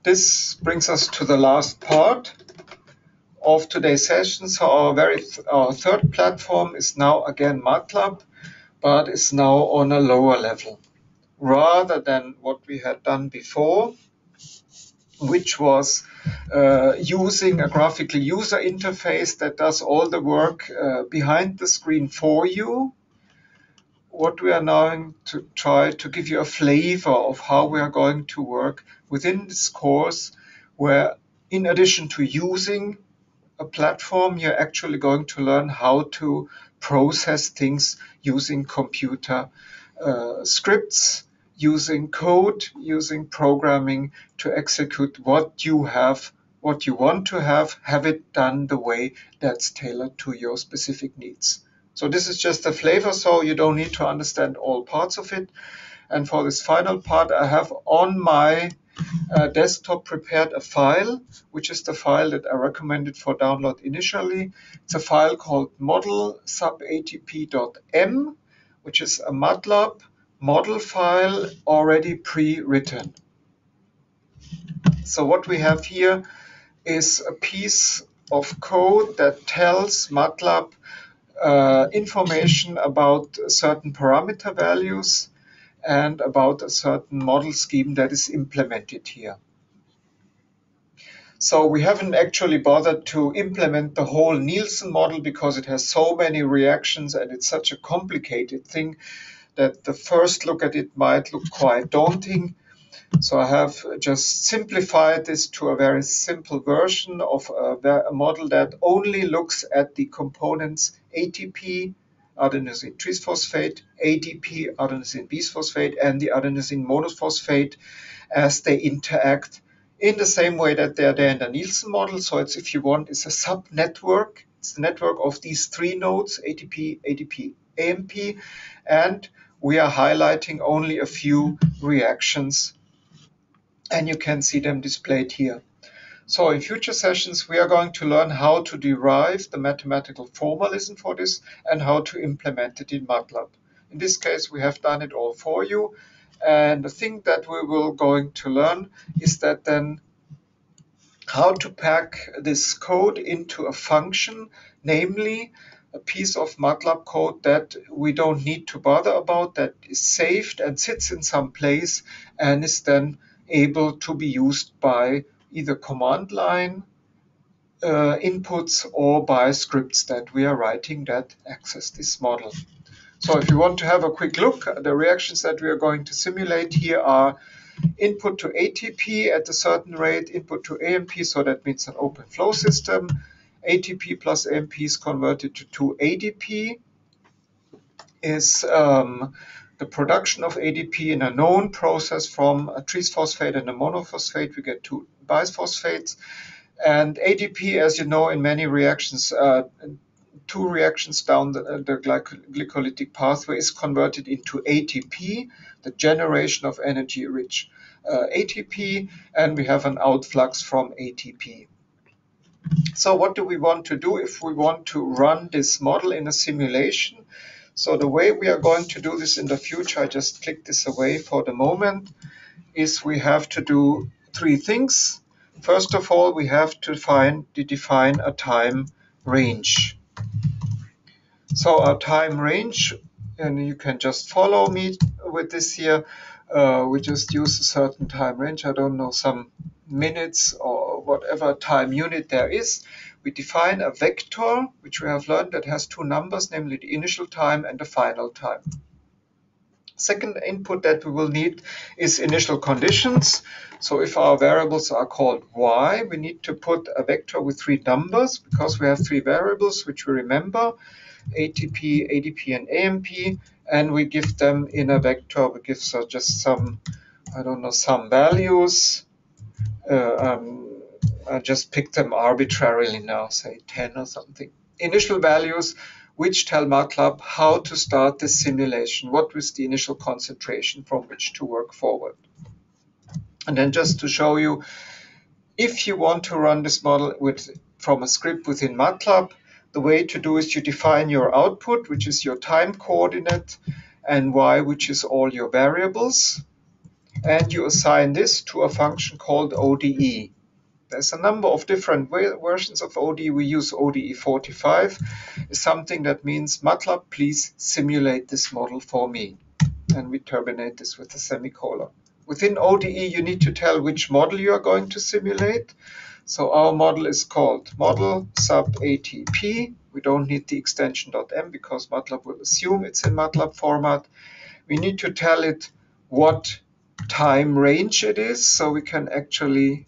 This brings us to the last part of today's session. So our third platform is now again MATLAB, but is now on a lower level rather than what we had done before, which was using a graphical user interface that does all the work behind the screen for you. What we are now going to try to give you a flavor of how we are going to work within this course, where in addition to using a platform, you're actually going to learn how to process things using computer scripts, using code, using programming to execute what you want to have it done the way that's tailored to your specific needs. So this is just a flavor, so you don't need to understand all parts of it. And for this final part, I have on my desktop prepared a file, which is the file that I recommended for download initially. It's a file called model sub-atp.m, which is a MATLAB model file already pre-written. So what we have here is a piece of code that tells MATLAB information about certain parameter values and about a certain model scheme that is implemented here. So we haven't actually bothered to implement the whole Nielsen model because it has so many reactions and it's such a complicated thing that the first look at it might look quite daunting. So I have just simplified this to a very simple version of a model that only looks at the components ATP, adenosine triphosphate, ADP, adenosine bisphosphate, and the adenosine monophosphate as they interact in the same way that they are there in the Nielsen model. So it's, if you want, it's a sub-network. It's the network of these three nodes, ATP, ADP, AMP, and we are highlighting only a few reactions, and you can see them displayed here. So in future sessions, we are going to learn how to derive the mathematical formalism for this and how to implement it in MATLAB. In this case, we have done it all for you. And the thing that we will going to learn is that then how to pack this code into a function, namely a piece of MATLAB code that we don't need to bother about, that is saved and sits in some place and is then able to be used by either command line inputs or by scripts that we are writing that access this model. So if you want to have a quick look, the reactions that we are going to simulate here are input to ATP at a certain rate, input to AMP, so that means an open flow system. ATP plus AMP is converted to ADP, is the production of ADP in a known process from a triphosphate and a monophosphate. We get two bisphosphates. And ADP, as you know, in many reactions, two reactions down the glycolytic pathway is converted into ATP, the generation of energy-rich ATP, and we have an outflux from ATP. So what do we want to do if we want to run this model in a simulation? So the way we are going to do this in the future, I just click this away for the moment, is we have to do three things. First of all, we have to define a time range. So our time range, and you can just follow me with this here, we just use a certain time range, I don't know, some minutes or whatever time unit there is. We define a vector, which we have learned that has two numbers, namely the initial time and the final time. Second input that we will need is initial conditions. So if our variables are called y, we need to put a vector with three numbers because we have three variables which we remember, ATP, ADP, and AMP, and we give them in a vector. We give just some, I don't know, some values. I just picked them arbitrarily now, say 10 or something. Initial values which tell MATLAB how to start this simulation, what was the initial concentration from which to work forward. And then just to show you, if you want to run this model from a script within MATLAB, the way to do is you define your output, which is your time coordinate, and y, which is all your variables. and you assign this to a function called ODE. There's a number of different versions of ODE. We use ODE 45. It's something that means, MATLAB, please simulate this model for me. And we terminate this with a semicolon. Within ODE, you need to tell which model you are going to simulate. So our model is called model sub ATP. We don't need the extension .m because MATLAB will assume it's in MATLAB format. We need to tell it what time range it is, so we can actually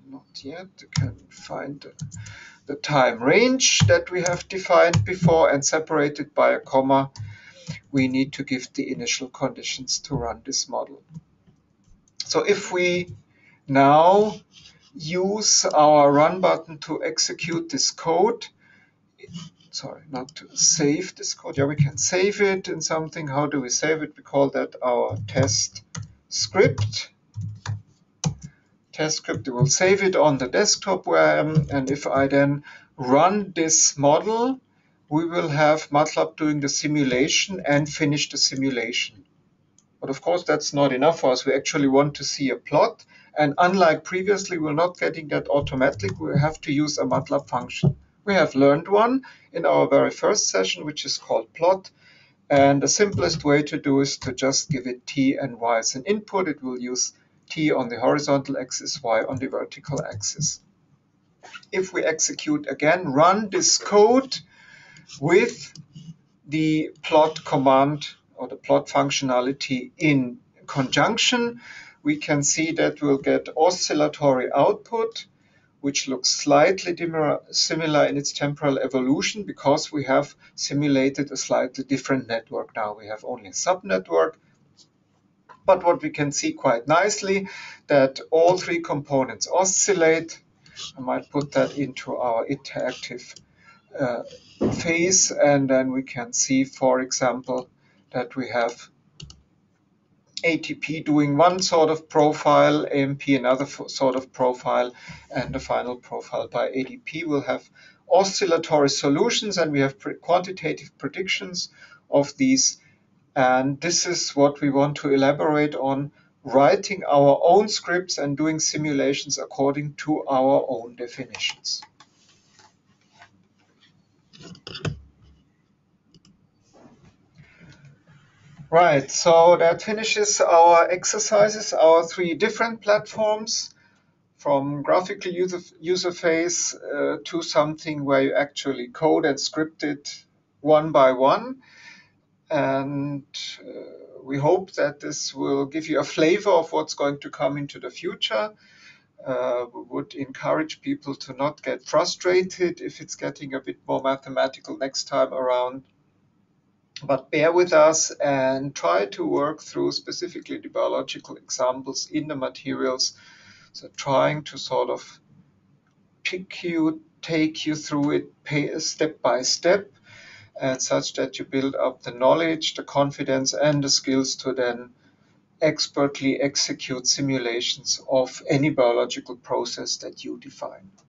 not yet. You can find the time range that we have defined before and separated by a comma. We need to give the initial conditions to run this model. So if we now use our run button to execute this code, sorry, not to save this code. Yeah, we can save it in something. How do we save it? We call that our test script. Test script, we will save it on the desktop where I am, and if I then run this model, we will have MATLAB doing the simulation and finish the simulation. But of course, that's not enough for us. We actually want to see a plot, and unlike previously, we're not getting that automatically. We have to use a MATLAB function. We have learned one in our very first session, which is called plot. And the simplest way to do is to just give it t and y as an input. It will use t on the horizontal axis, y on the vertical axis. If we execute again, run this code with the plot command or the plot functionality in conjunction, we can see that we'll get oscillatory output, which looks slightly similar in its temporal evolution because we have simulated a slightly different network now. We have only a subnetwork. But what we can see quite nicely, that all three components oscillate. I might put that into our interactive phase, and then we can see, for example, that we have ATP doing one sort of profile, AMP another sort of profile, and the final profile by ADP will have oscillatory solutions, and we have quantitative predictions of these. And this is what we want to elaborate on, writing our own scripts and doing simulations according to our own definitions. Right, so that finishes our exercises, our three different platforms, from graphical user phase to something where you actually code and script it one by one. And we hope that this will give you a flavor of what's going to come into the future. We would encourage people to not get frustrated if it's getting a bit more mathematical next time around. But bear with us and try to work through specifically the biological examples in the materials. So trying to sort of take you through it step by step, and such that you build up the knowledge, the confidence, and the skills to then expertly execute simulations of any biological process that you define.